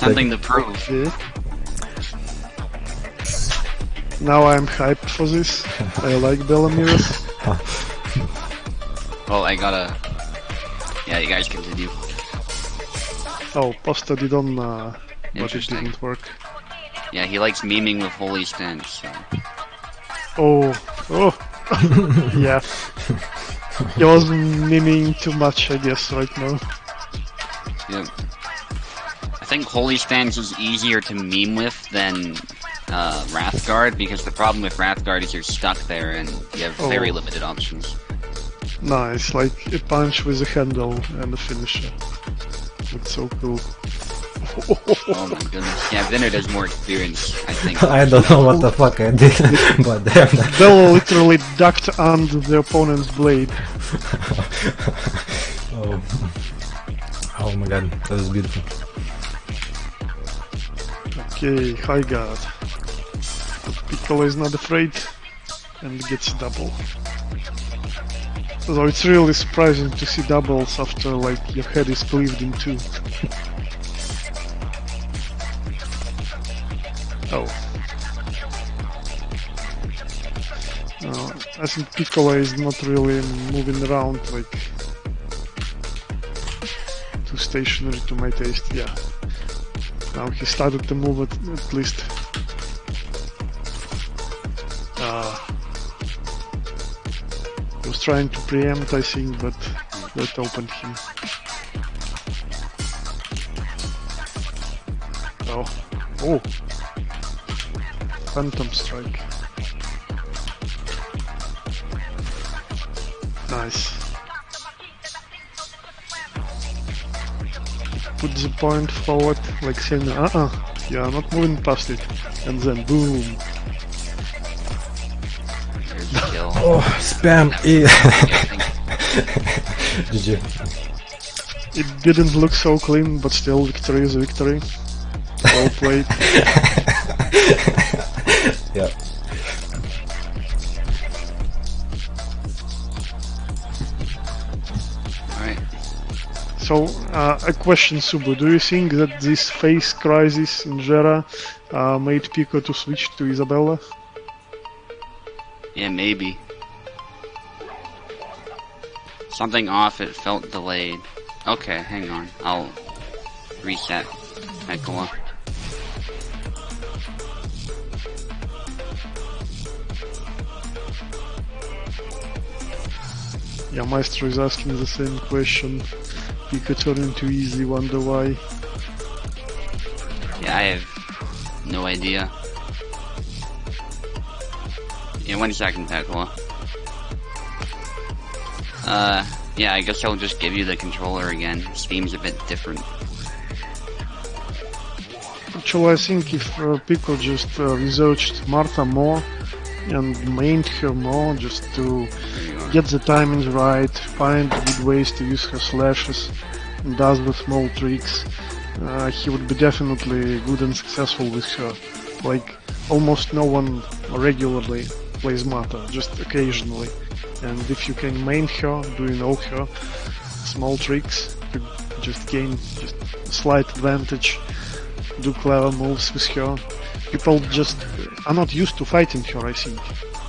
something to prove. Yeah. Now I'm hyped for this. I like Belamiras. Well, I gotta... Yeah, you guys continue. Oh, Pasta did on, but it Interesting. didn't work. Yeah, he likes memeing with holy stance, so... Oh, yeah. He was miming too much, I guess, right now. Yep. I think holy stance is easier to meme with than Wrathguard, because the problem with Wrathguard is you're stuck there and you have very limited options. Nice, like a punch with a handle and a finisher. That's so cool. Oh my goodness. Yeah, Vinu has more experience, I think. I don't know what the fuck I did, but damn. Bell literally ducked under the opponent's blade. Oh my god, that was beautiful. Okay, high guard. Piccolo is not afraid and gets double. So it's really surprising to see doubles after like your head is cleaved in two. Oh. I think Piccolo is not really moving around like too stationary to my taste, yeah. Now he started to move at least. He was trying to preempt, I think, but that opened him. Oh. Phantom strike. Nice. Put the point forward, like saying, you are not moving past it. And then boom. There's the kill. Oh, spam E. GG. It didn't look so clean, but still victory is a victory. Well played. Yeah. Alright. So, a question, Subu. Do you think that this face crisis in Jera made Peco to switch to Isabella? Yeah, maybe. Something off, it felt delayed. Okay, hang on. I'll reset Peco. Yeah, Maestro is asking the same question. Peco turning too easy, wonder why. Yeah, I have no idea. Yeah, 1 second, Peco. Yeah, I guess I'll just give you the controller again. Steam's a bit different. Actually, I think if Peco just researched Martha more and mained her more just to get the timings right, find good ways to use her slashes, and does the small tricks, he would be definitely good and successful with her. Like, almost no one regularly plays Martha, just occasionally. And if you can main her, doing all her small tricks, you just gain just a slight advantage, do clever moves with her. People just are not used to fighting her, I think.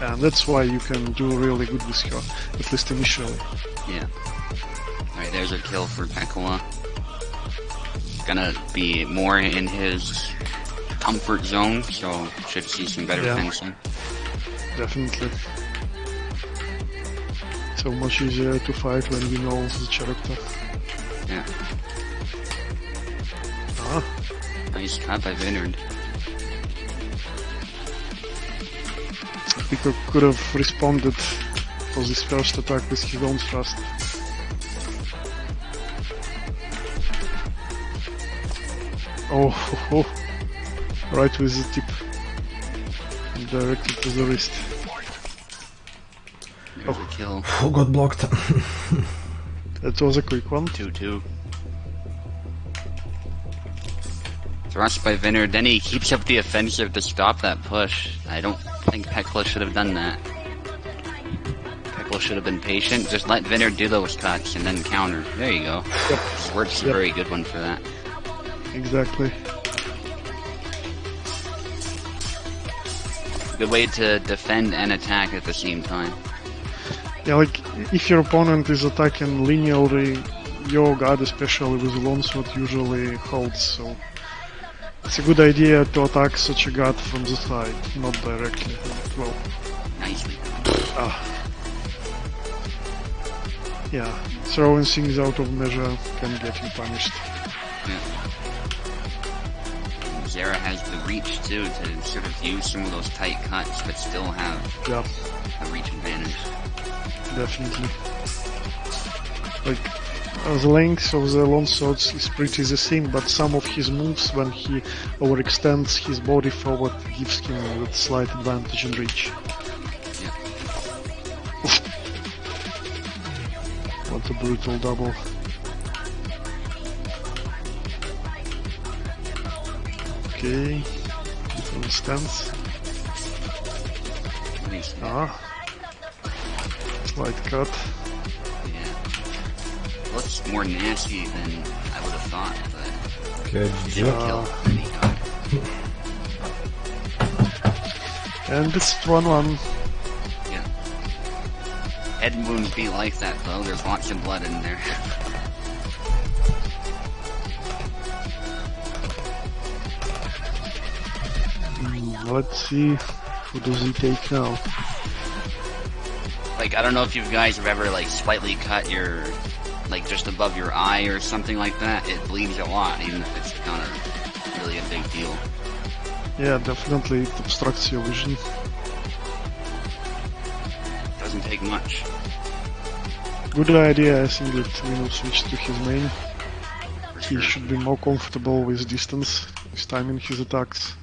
And that's why you can do really good with her, at least initially. Yeah. Alright, there's a kill for Peco. Gonna be more in his comfort zone, so should see some better fencing. Definitely. So much easier to fight when you know the character. Yeah. Ah. Nice cut by Vinu. Peco could have responded for this first attack with his own thrust. Oh, right with the tip. And directly to the wrist. There's a kill. Who got blocked? That was a quick one. 2-2. Thrust by Vinu, then he keeps up the offensive to stop that push. I don't think Peco should have done that. Peco should have been patient, just let Vinu do those cuts and then counter. There you go. Yep. Swert's a very good one for that. Exactly. Good way to defend and attack at the same time. Yeah, like if your opponent is attacking linearly, your guard, especially with longsword, usually holds. So it's a good idea to attack such a guard from the side, not directly. Well, Nicely. yeah, throwing things out of measure can get you punished. Yeah. Zera has the reach too to sort of use some of those tight cuts, but still have Yeah, a reach advantage. definitely. Like, the length of the longswords is pretty the same, but some of his moves, when he overextends his body forward, gives him that slight advantage in reach. Yeah. What a brutal double. Okay, different stance. Nice. Slight cut. Yeah. Looks more nasty than I would have thought, but Okay, didn't GG. kill any guy. And it's 1-1. Yeah. Head wounds be like that though, there's lots of blood in there. Let's see, who does he take now? Like, I don't know if you guys have ever, like, slightly cut your, like, just above your eye or something like that. It bleeds a lot, even if it's not really a big deal. Yeah, definitely it obstructs your vision. Doesn't take much. Good idea, I think, that Vinu switched to his main. For He sure. should be more comfortable with distance, with timing his attacks.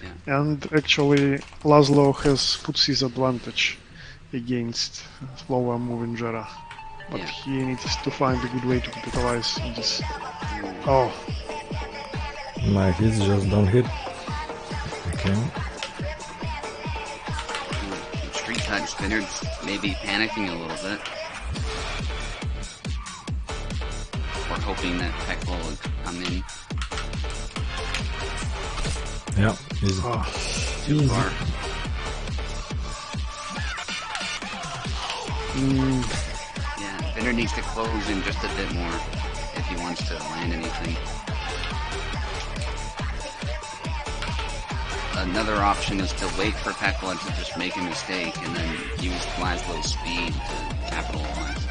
Yeah. And actually, Laszlo has puts his advantage against slower moving Jera. But Yeah. he needs to find a good way to capitalize on this. Oh, My hits just don't hit. Okay. Street cut Spinner's maybe panicking a little bit. Or hoping that Peco will come in Yeah, easy. too far. Yeah, Spinner needs to close in just a bit more if he wants to land anything. Another option is to wait for Peco to just make a mistake and then use Laszlo's speed to capitalize.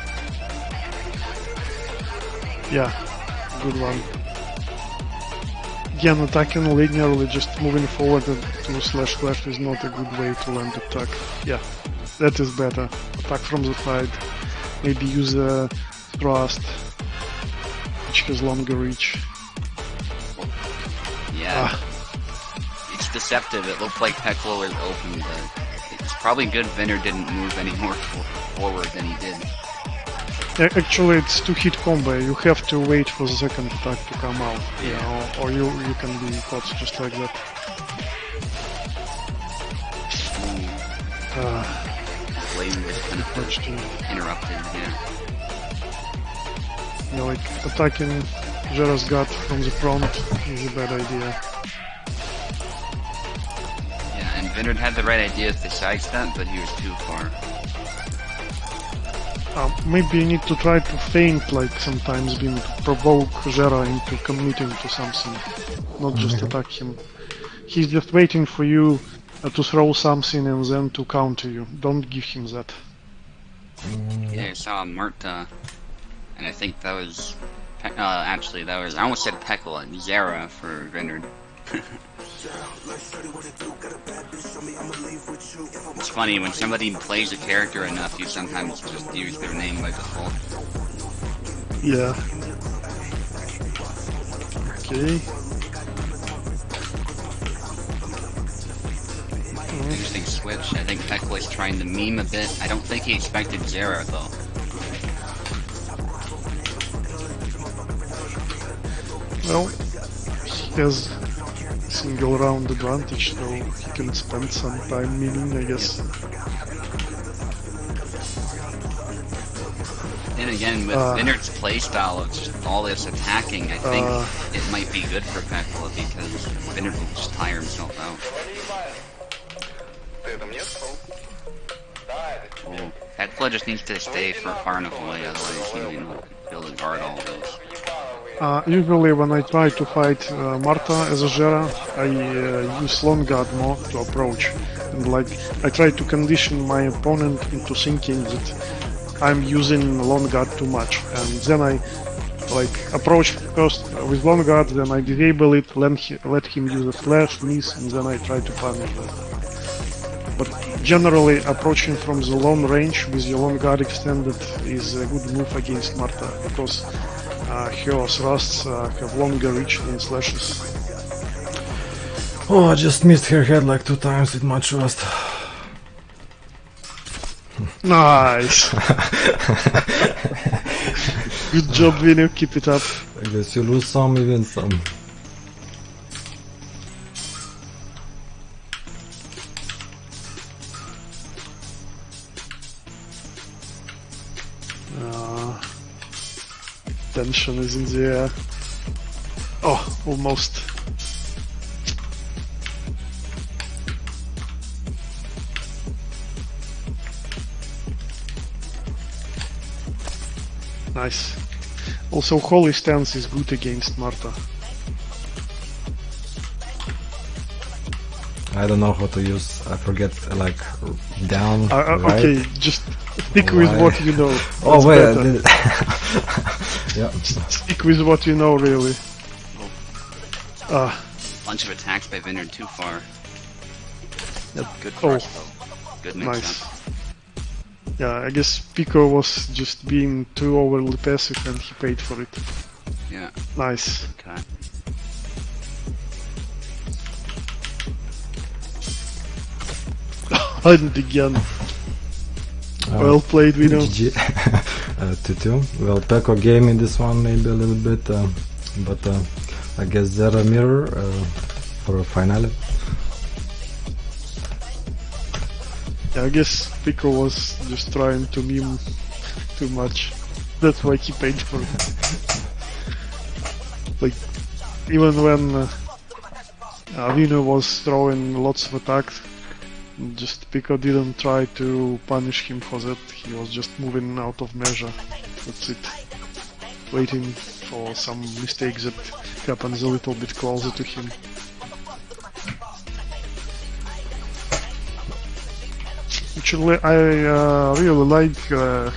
yeah, good one. Again, attacking linearly, just moving forward to slash left is not a good way to land attack. Yeah, that is better. Attack from the side. Maybe use a thrust, which has longer reach. Yeah, it's deceptive. It looked like Peco was open, but it's probably good Vinu didn't move any more forward than he did. Actually, it's 2-hit combo. You have to wait for the second attack to come out, you know, or you can be caught just like that. Blade was kind of Unfortunately. interrupted, Yeah, like attacking Jera's gut from the front is a bad idea. Yeah, and Vinu had the right idea with the sidestep, but he was too far. Maybe you need to try to feint, like sometimes being to provoke Jera into committing to something, not just attack him. He's just waiting for you to throw something and then to counter you. Don't give him that. Yeah, I saw Marta, and I think that was, actually that was, I almost said Peco, Zera for Vinu. It's funny, when somebody plays a character enough, you sometimes just use their name by default. Yeah. Okay. Interesting switch. I think Peco is trying to meme a bit. I don't think he expected Zera though. Well, he has single round advantage, so he can spend some time memeing, I guess. Then again, with Vinard's playstyle of just all this attacking, I think it might be good for Peco because Vinard will just tire himself out. Oh, Peco just needs to stay far enough away, otherwise he will be able to guard all of those. Usually when I try to fight Marta as a Jera, I use long guard more to approach. And like, I try to condition my opponent into thinking that I'm using long guard too much. And then I like approach first with long guard, then I disable it, let him use a flash, miss, and then I try to punish that. But generally approaching from the long range with your long guard extended is a good move against Marta, because her thrusts have longer reach than slashes. Oh, I just missed her head like 2 times with my trust. Nice! Good job, Vinu, keep it up. I guess you lose some, you win some. Tension is in the air. Oh, almost. Nice. Also, holy stance is good against Marta. I don't know how to use, I forget, like, down, right? Okay, just stick with what you know. Oh That's wait, I better. did it. Yeah. Stick with what you know, really. Bunch of attacks by Vinu too far. Yep. Good Oh, crossbow. Good mix nice. up. Yeah, I guess Peco was just being too overly passive and he paid for it. Yeah, Nice. good cut. And again. Well played, Vinu. GG. 2-2. Well, Peco game in this one maybe a little bit, but I guess they're a mirror for a finale. Yeah, I guess Peco was just trying to meme too much. That's why he paid for it. Like, even when Vinu was throwing lots of attacks, just Peco didn't try to punish him for that. He was just moving out of measure. That's it. Waiting for some mistake that happens a little bit closer to him. Actually, I really like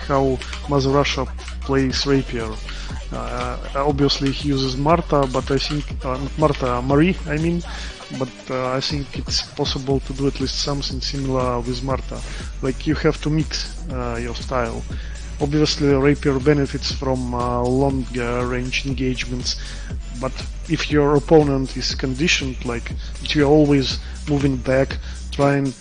how Mother Russia plays Rapier. Obviously he uses Marta, but I think Marie, I mean, but I think it's possible to do at least something similar with Marta. Like, you have to mix your style. Obviously Rapier benefits from long range engagements, but if your opponent is conditioned, like that you're always moving back, trying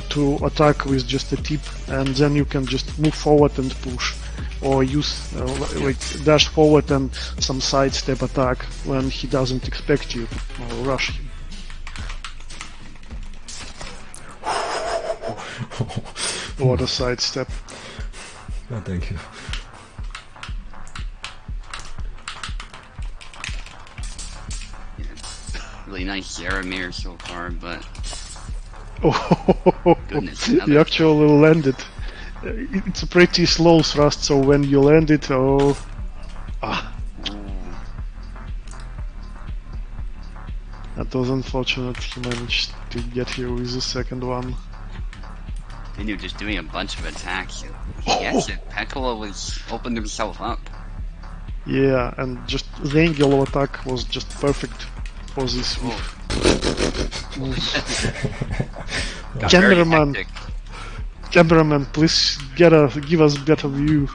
to attack with just a tip, and then you can just move forward and push, or use like dash forward and some sidestep attack when he doesn't expect you to rush him. What a sidestep. Oh, thank you. Really nice Zaramir so far, but Oh, goodness, you another actually landed. It's a pretty slow thrust, so when you land it, Ooh. that was unfortunate. He managed to get here with the second one. Vinu just doing a bunch of attacks. He gets it. Pecola was opened himself up. Yeah, and just the angle of attack was just perfect for this move. Got very Cameraman, hectic. cameraman, please give us better view.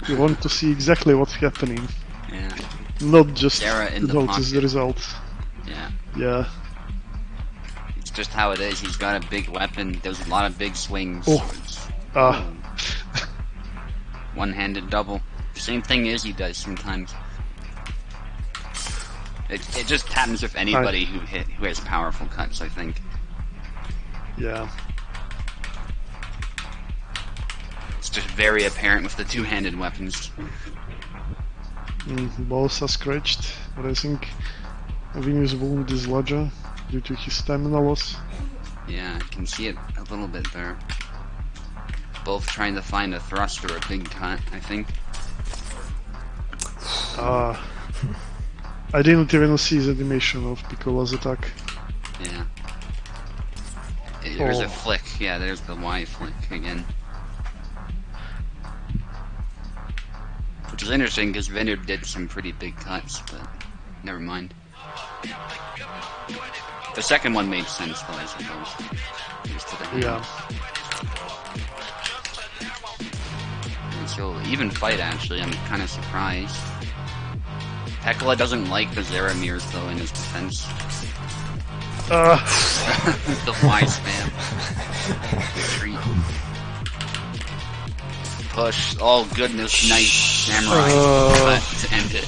We want to see exactly what's happening, Yeah, not just Sarah in the notice pocket. the results. yeah. Yeah. It's just how it is. He's got a big weapon. Does a lot of big swings. Oh. One-handed double. Same thing Izzy does sometimes. It just happens with anybody who has powerful cuts, I think. Yeah. It's just very apparent with the two-handed weapons. Both are scratched, but I think Vinu's wound is larger due to his stamina loss. Yeah, I can see it a little bit there. Both trying to find a thrust or a big cut, I think. I didn't even see the animation of Piccolo's attack. Yeah. There's Oh. a flick. Yeah, there's the Y flick again. Which is interesting because Vinu did some pretty big cuts, but never mind. The second one made sense though, I suppose. Just to the hand. Yeah. And so, even fight actually, I'm kind of surprised. Peco doesn't like the Zaramirs though in his defense. The Y spam. Retreat. Push. Oh goodness, nice samurai cut to end it.